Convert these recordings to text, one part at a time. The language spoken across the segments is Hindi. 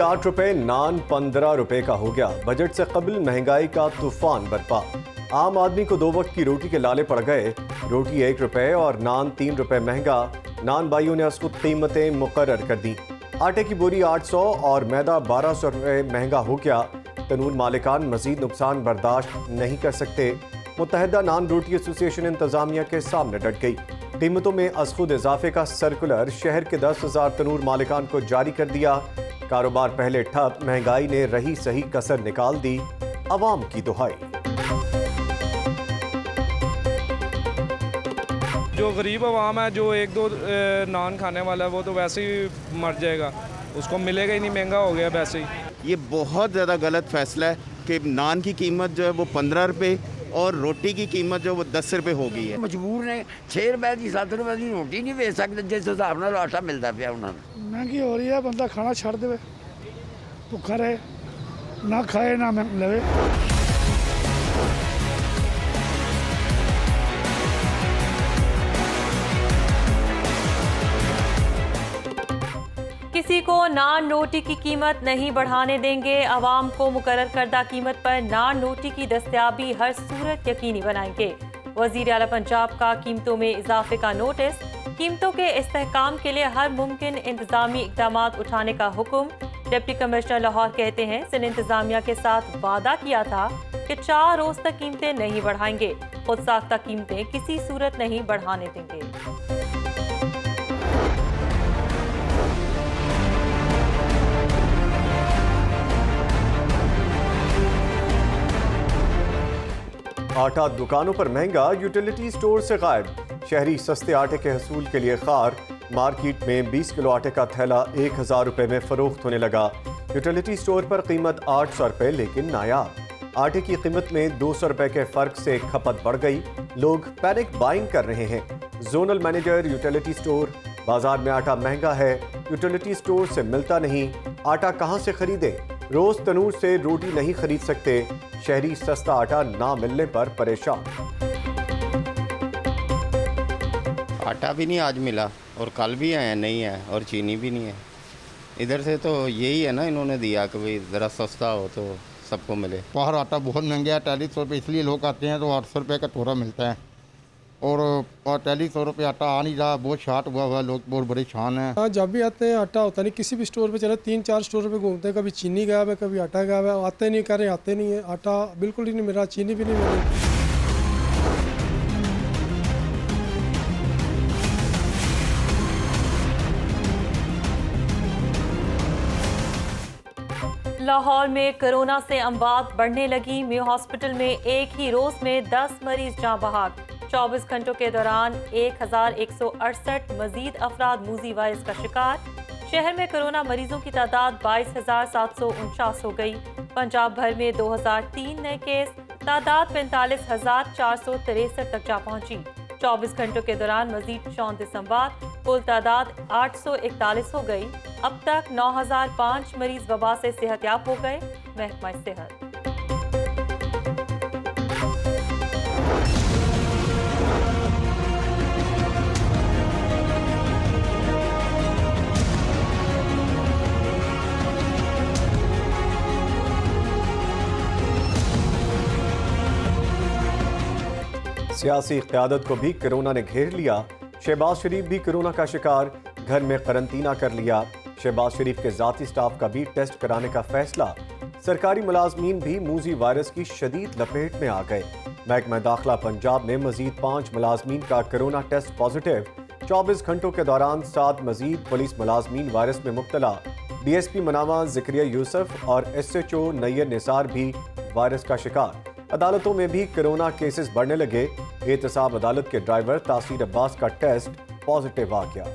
₹8, नान ₹15 का हो गया। बजट से कबल महंगाई का तूफान बरपा। आम आदमी को 2 वक्त की रोटी के लाले पड़ गए। रोटी ₹1 और नान ₹3 महंगा। नान बाइयों ने असकुत कीमतें मुकर्रर कर दी। आटे की बोरी 800 और मैदा ₹1200 महंगा हो गया। तनूर मालिकान मजीद नुकसान बर्दाश्त नहीं कर सकते। मुत्तहिदा नान रोटी एसोसिएशन इंतजामिया के सामने डट गई। कीमतों में अज़खुद इजाफे का सर्कुलर शहर के 10,000 तनूर मालिकान को जारी कर दिया। कारोबार पहले ठप, महंगाई ने रही सही कसर निकाल दी। अवाम की दुहाई। जो गरीब अवाम है, जो 1-2 नान खाने वाला है, वो तो वैसे ही मर जाएगा, उसको मिलेगा ही नहीं, महंगा हो गया वैसे ही। ये बहुत ज़्यादा गलत फैसला है कि नान की कीमत जो है वो ₹15 और रोटी की कीमत जो वो ₹10 हो गई है। मजबूर ने 6 रुपए की 7 रुपए की रोटी नहीं बेच सकते जिस हिसाब नाल आटा मिलता पिया उन्होंने। महंगी हो रही है, बंदा खाना छड़ दे, भुखा रहे, ना खाए ना लवे। किसी को नान रोटी की कीमत नहीं बढ़ाने देंगे। अवाम को मुकर्रर करदा कीमत पर नान रोटी की दस्तयाबी हर सूरत यकीनी बनाएंगे। वज़ीर आला पंजाब का कीमतों में इजाफे का नोटिस। कीमतों के इस्तेहकाम के लिए हर मुमकिन इंतजामी इकदाम उठाने का हुक्म। डिप्टी कमिश्नर लाहौर कहते हैं, सिंध इंतजामिया के साथ वादा किया था कि 4 रोज तक कीमतें नहीं बढ़ाएंगे। खुद साख्ता कीमतें किसी सूरत नहीं बढ़ाने देंगे। आटा दुकानों पर महंगा, यूटिलिटी स्टोर से गायब। शहरी सस्ते आटे के हसूल के लिए खार। मार्केट में 20 किलो आटे का थैला ₹1000 में फरोख्त होने लगा। यूटिलिटी स्टोर पर कीमत ₹800, लेकिन नायाब। आटे की कीमत में ₹200 के फर्क से खपत बढ़ गई। लोग पैनिक बाइंग कर रहे हैं। जोनल मैनेजर यूटिलिटी स्टोर, बाजार में आटा महंगा है, यूटिलिटी स्टोर से मिलता नहीं। आटा कहां से खरीदे? रोज तनूर से रोटी नहीं खरीद सकते। शहरी सस्ता आटा ना मिलने पर परेशान। आटा भी नहीं आज मिला और कल भी आया नहीं है और चीनी भी नहीं है। इधर से तो यही है ना, इन्होंने दिया कि भाई ज़रा सस्ता हो तो सबको मिले। बाहर आटा बहुत महंगा है, ₹43 इसलिए लोग आते हैं तो ₹800 का टोरा मिलता है और ₹43 आटा आ नहीं रहा। बहुत शार्ट हुआ, लोग बहुत परेशान हैं। हाँ, जब भी आते हैं आटा होता नहीं। किसी भी स्टोर पे चले 3-4 स्टोर पे घूमते हैं, कभी चीनी गायब है, कभी आटा गायब है। आते नहीं, कर रहे आते नहीं है। आटा बिल्कुल ही नहीं मिल रहा, चीनी भी नहीं मिल रही। लाहौर में कोरोना से अमवात बढ़ने लगी। मेयो हॉस्पिटल में एक ही रोज में 10 मरीज जाँ बहक। 24 घंटों के दौरान 1168 मजीद अफराद मूजी वायरस का शिकार। शहर में कोरोना मरीजों की तादाद 22,749 हो गई। पंजाब भर में 2003 नए केस, तादाद 45,463 तक जा पहुंची। 24 घंटों के दौरान मजीद 34 अमवात, कुल तादाद 841 हो गई। अब तक 9,005 मरीज वबा से सेहतयाब हो गए। महकमा सेहत। सियासी क़यादत को भी कोरोना ने घेर लिया। शहबाज शरीफ भी कोरोना का शिकार, घर में करंतना कर लिया। शहबाज शरीफ के ज़ाती स्टाफ का भी टेस्ट कराने का फैसला। सरकारी मुलाजमीन भी मूजी वायरस की शदीद लपेट में आ गए। महकमा दाखिला पंजाब में मजीद 5 मुलाजमीन का कोरोना टेस्ट पॉजिटिव। 24 घंटों के दौरान 7 मजीद पुलिस मुलाजमीन वायरस में मुब्तला। DSP मनावा ज़िक्रिया यूसुफ और SHO नैयर निसार भी वायरस का शिकार। अदालतों में भी कोरोना केसेस बढ़ने लगे। एहतसाब अदालत के ड्राइवर तासीर अब्बास का टेस्ट पॉजिटिव आ गया।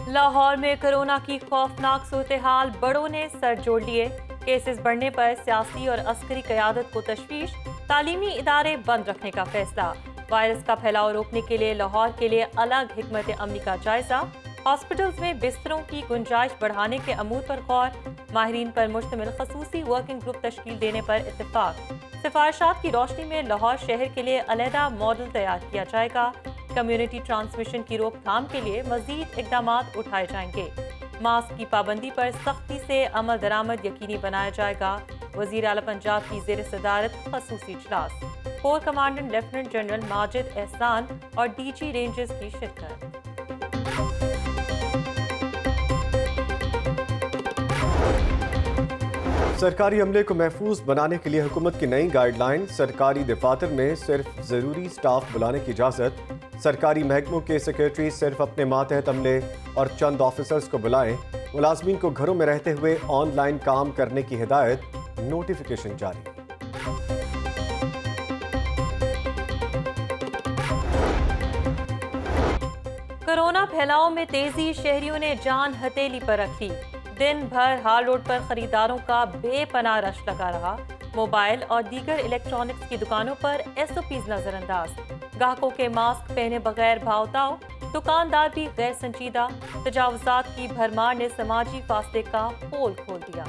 लाहौर में कोरोना की खौफनाक सूरत-ए-हाल, बड़ों ने सर जोड़ लिए। केसेस बढ़ने पर सियासी और अस्करी क़यादत को तशवीश। तालीमी इदारे बंद रखने का फैसला। वायरस का फैलाव रोकने के लिए लाहौर के लिए अलग हिकमत अमली का जायजा। हॉस्पिटल्स में बिस्तरों की गुंजाइश बढ़ाने के अमूर पर गौर, माहिरीन पर मुश्तमिल खसूसी वर्किंग ग्रुप तश्कील देने पर इत्तेफाक। सिफारिशात की रोशनी में लाहौर शहर के लिए अलहदा मॉडल तैयार किया जाएगा। कम्युनिटी ट्रांसमिशन की रोकथाम के लिए मजीद इकदाम उठाए जाएंगे। मास्क की पाबंदी पर सख्ती से अमल दरामद यकीनी बनाया जाएगा। वजीर आला पंजाब की ज़ेर सदारत खसूसी इजलास, core commandant lieutenant general Majid एहसान और DG रेंजर्स की शिरकत। सरकारी अमले को महफूज बनाने के लिए हुकूमत की नई गाइडलाइन, सरकारी दफातर में सिर्फ ज़रूरी स्टाफ बुलाने की इजाज़त। सरकारी महकमों के सेक्रेटरी सिर्फ अपने मातहत अमले और चंद ऑफिसर्स को बुलाएं। मुलाजमीन को घरों में रहते हुए ऑनलाइन काम करने की हिदायत, नोटिफिकेशन जारी। कोरोना फैलाव में तेजी, शहरियों ने जान हथेली पर रखी। दिन भर हाल रोड पर खरीदारों का बेपनाह रश लगा रहा। मोबाइल और दीगर इलेक्ट्रॉनिक्स की दुकानों पर SOPs नजरअंदाज। ग्राहकों के मास्क पहने बगैर भावताव, दुकानदार भी गैर संजीदा। तजावुजात की भरमार ने समाजी फासले का पोल खोल दिया।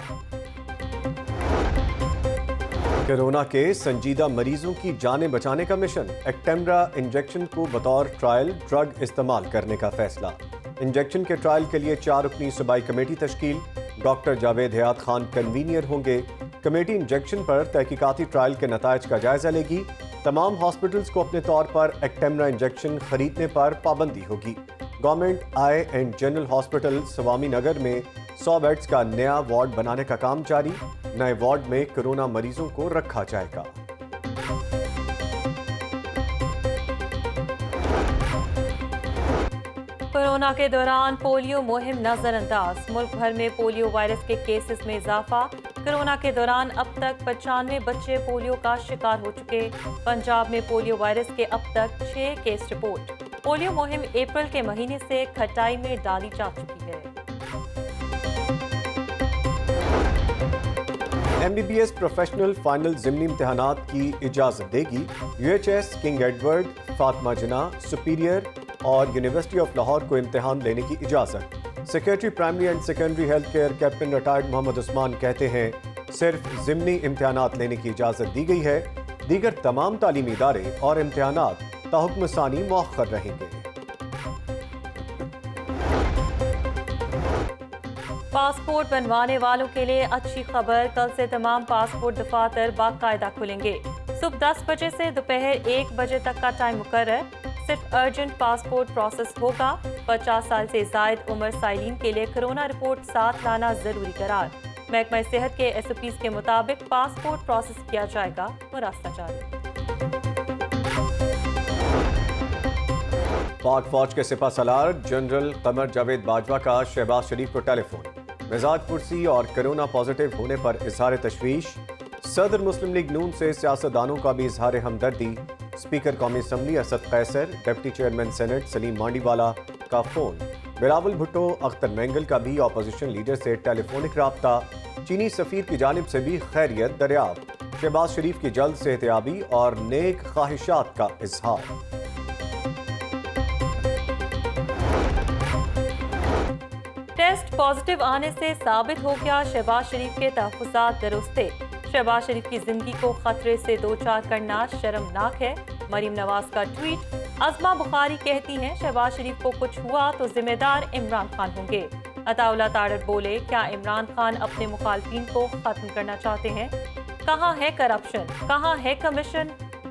कोरोना के संजीदा मरीजों की जानें बचाने का मिशन, एक्टेमरा इंजेक्शन को बतौर ट्रायल ड्रग इस्तेमाल करने का फैसला। इंजेक्शन के ट्रायल के लिए 4 रुकनी सूबाई कमेटी तश्कील, डॉक्टर जावेद हयात खान कन्वीनियर होंगे। कमेटी इंजेक्शन पर तहकीकाती ट्रायल के नतायज का जायजा लेगी। तमाम हॉस्पिटल्स को अपने तौर पर एक्टेमरा इंजेक्शन खरीदने पर पाबंदी होगी। Government eye and general hospital Swami Nagar में 100 बेड्स का नया वार्ड बनाने का काम जारी। नए वार्ड में कोरोना मरीजों को रखा जाएगा। कोरोना के दौरान पोलियो मुहिम नजरअंदाज, मुल्क भर में पोलियो वायरस के केसेस में इजाफा। कोरोना के दौरान अब तक 95 बच्चे पोलियो का शिकार हो चुके। पंजाब में पोलियो वायरस के अब तक 6 केस रिपोर्ट। पोलियो मुहिम अप्रैल के महीने से खटाई में डाली जा चुकी है। MBBS प्रोफेशनल फाइनल ज़िमनी इम्तिहानात की इजाज़त देगी। UHS, king Edward, Fatima Jinnah, superior और यूनिवर्सिटी ऑफ लाहौर को इम्तिहान लेने की इजाज़त। Secretary primary and secondary health care captain retired Mohammad Usman कहते हैं, सिर्फ ज़िमनी इम्तिहानात लेने की इजाज़त दी गई है। दीगर तमाम तालीमी इदारे और इम्तिहानात ताहुक्म सानी मौखर रहेंगे। पासपोर्ट बनवाने वालों के लिए अच्छी खबर, कल से तमाम पासपोर्ट दफातर बाकायदा खुलेंगे। सुबह 10 बजे से दोपहर 1 बजे तक का टाइम मुकर्रर। सिर्फ अर्जेंट पासपोर्ट प्रोसेस होगा। 50 साल से जायद उम्र साइलिन के लिए कोरोना रिपोर्ट साथ लाना जरूरी करार। महकमा सेहत के SOPs के मुताबिक पासपोर्ट प्रोसेस किया जाएगा। मुरास्ता जारी। पाक फौज के सिपा सलार जनरल कमर जावेद बाजवा का शहबाज शरीफ को टेलीफोन, मिजाज पुरसी और कोरोना पॉजिटिव होने पर इजहार तशवीश। सदर मुस्लिम लीग नून से सियासतदानों का भी इजहार हमदर्दी। स्पीकर कौमी assembly Asad Qaiser, deputy chairman senate Saleem Mandviwalla का फोन। बिलावल भुट्टो, अख्तर मैंगल का भी अपोजिशन लीडर से टेलीफोनिक राब्ता। चीनी सफीर की जानिब से भी खैरियत दरियाफ्त। शहबाज शरीफ की जल्द सेहतयाबी और नेक ख्वाहिशात का इजहार। टेस्ट पॉजिटिव आने से साबित हो गया शहबाज शरीफ के तहफ़्फ़ुज़ात दुरुस्ते। शहबाज शरीफ की जिंदगी को खतरे से दो चार करना शर्मनाक है। मरीम नवाज का ट्वीट। अज़मा बुखारी कहती हैं, शहबाज शरीफ को कुछ हुआ तो जिम्मेदार इमरान खान होंगे। अताउल्ला तारड़ बोले, क्या इमरान खान अपने मुखालफिन को खत्म करना चाहते हैं? कहाँ है करप्शन, कहाँ है कमीशन?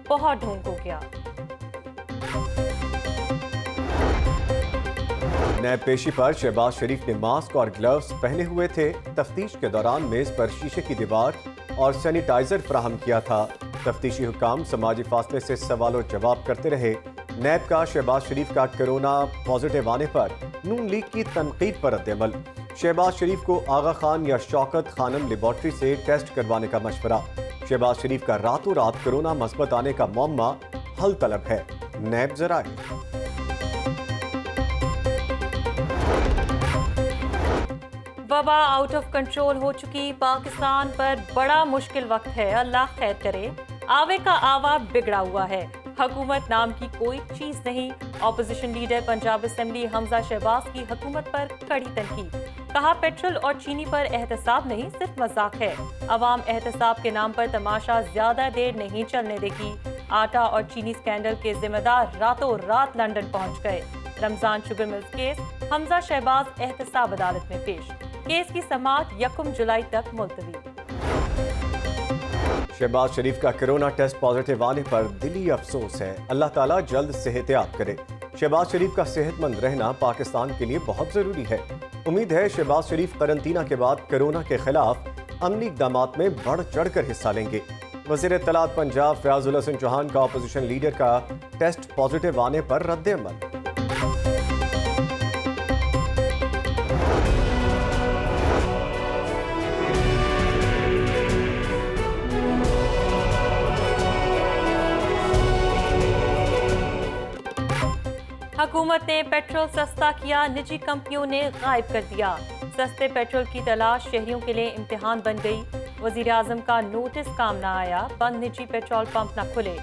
बहुत ढोंग हो गया। नैब पेशी पर शहबाज शरीफ ने मास्क और ग्लव्स पहने हुए थे। तफ्तीश के दौरान मेज पर शीशे की दीवार और सैनिटाइजर फराहम किया था। तफ्तीशी हुकाम समाजी फासले से सवालों जवाब करते रहे। नैब का शहबाज शरीफ का कोरोना पॉजिटिव आने पर नून लीग की तनकीद पर रद्द-ए-अमल। शहबाज शरीफ को आगा खान या शौकत खानम लेबॉर्ट्री से टेस्ट करवाने का मशवरा। शहबाज शरीफ का रातों रात कोरोना मस्बत आने का मौमा हल तलब है। नैब जराए। वबा आउट ऑफ कंट्रोल हो चुकी, पाकिस्तान पर बड़ा मुश्किल वक्त है। अल्लाह खैर करे। आवे का आवा बिगड़ा हुआ है। हुकूमत नाम की कोई चीज नहीं। Opposition leader Punjab assembly Hamza Shahbaz की हुकूमत पर कड़ी तनकीद। कहा पेट्रोल और चीनी पर एहतसाब नहीं, सिर्फ मजाक है। अवाम एहतसाब के नाम पर तमाशा ज्यादा देर नहीं चलने देगी। आटा और चीनी स्कैंडल के जिम्मेदार रातों रात लंदन पहुंच गए। Ramzan sugar mills case, Hamza Shahbaz एहतसाब अदालत में पेश। केस की समाअत 1 जुलाई तक मुलतवी। शहबाज शरीफ का कोरोना टेस्ट पॉजिटिव आने पर दिली अफसोस है। अल्लाह ताला जल्द सेहतियाब करे। शहबाज शरीफ का सेहतमंद रहना पाकिस्तान के लिए बहुत जरूरी है। उम्मीद है शहबाज शरीफ करंतना के बाद कोरोना के खिलाफ अमली इक़दामात में बढ़ चढ़ कर हिस्सा लेंगे। वज़ीर इत्तलात पंजाब फयाजुल हसन चौहान का अपोजिशन लीडर का टेस्ट पॉजिटिव आने पर रद्द-ए-अमल। हुकूमत ने पेट्रोल सस्ता किया, निजी कंपनियों ने गायब कर दिया। सस्ते पेट्रोल की तलाश शहरियों के लिए इम्तिहान बन गई। वजीर आजम का नोटिस काम न आया, बंद निजी पेट्रोल पंप न खुले।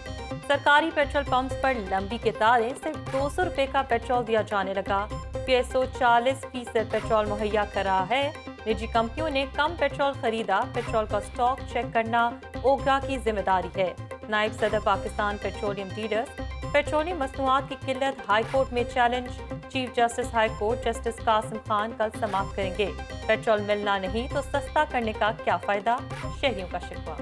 सरकारी पेट्रोल पंप्स पर लंबी कतारें, सिर्फ 200 रुपए का पेट्रोल दिया जाने लगा। PSO 40% पेट्रोल मुहैया कर रहा है। निजी कंपनियों ने कम पेट्रोल खरीदा। पेट्रोल का स्टॉक चेक करना ओगरा की जिम्मेदारी है। नायब सदर पाकिस्तान पेट्रोलियम डीलर्स, पेट्रोलियम मसनूआत की किल्लत हाई कोर्ट में challenge. Chief justice high court justice Qasim Khan कल समाप्त करेंगे। पेट्रोल मिलना नहीं तो सस्ता करने का क्या फायदा, शहरियों का शिकवा।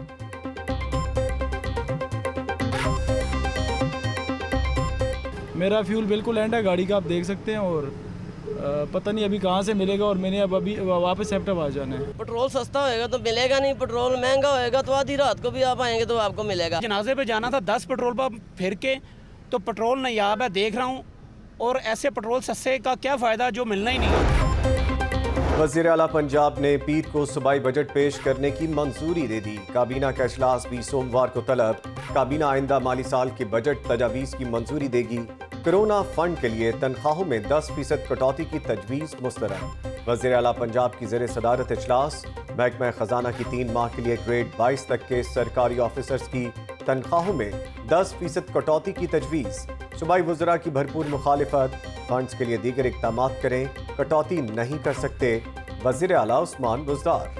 मेरा फ्यूल बिल्कुल एंड है गाड़ी का, आप देख सकते हैं। और पता नहीं अभी कहाँ से मिलेगा, और मैंने अब अभी वापस सेप्टम आ जाना है। पेट्रोल सस्ता होएगा तो मिलेगा नहीं, पेट्रोल महंगा होएगा तो आधी रात को भी आप आएंगे तो आपको मिलेगा। जनाजे पे जाना था, 10 पेट्रोल पंप फिर के तो पेट्रोल नायाब है, देख रहा हूँ। और ऐसे पेट्रोल सस्ते का क्या फ़ायदा जो मिलना ही नहीं है। वज़ीर आला पंजाब ने पीर को सूबाई बजट पेश करने की मंजूरी दे दी। काबीना का इजलास भी सोमवार को तलब। काबीना आइंदा माली साल के बजट तजावीज़ की मंजूरी देगी। कोरोना फंड के लिए तनख्वाहों में 10% कटौती की तजवीज़ मुस्तरद। वज़ीर आला पंजाब की ज़ेर सदारत इजलास। महकमा खजाना की 3 माह के लिए ग्रेड 22 तक के सरकारी ऑफिसर्स की तनख्वाहों में 10% कटौती की तजवीज़। सूबाई वज़रा की भरपूर मुखालिफत। फंड्स के लिए दीगर इक़दामात करें, कटौती नहीं कर सकते। वज़ीर आला उस्मान बुज़दार।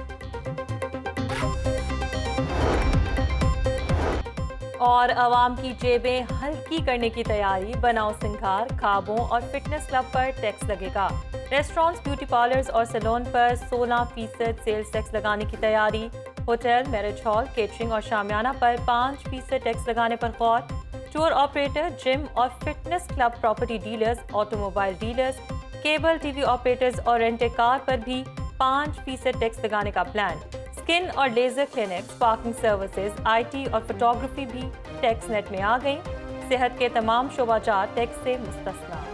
और अवाम की जेबें हल्की करने की तैयारी। बनाओ सिंगार, खाबों और फिटनेस क्लब पर टैक्स लगेगा। रेस्टोरेंट्स, ब्यूटी पार्लर्स और सैलून पर 16% सेल्स टैक्स लगाने की तैयारी। होटल, मैरिज हॉल, केटरिंग और शामियाना पर 5% टैक्स लगाने पर गौर। टूर ऑपरेटर, जिम और fitness club, property dealers, automobile dealers, cable TV operators और रेंटे कार पर भी 5% टैक्स लगाने का प्लान। स्किन और laser clinics, parking services, IT और फोटोग्राफी भी टैक्स नेट में आ गई। सेहत के तमाम शोबाजात टैक्स से मुस्तस्ना।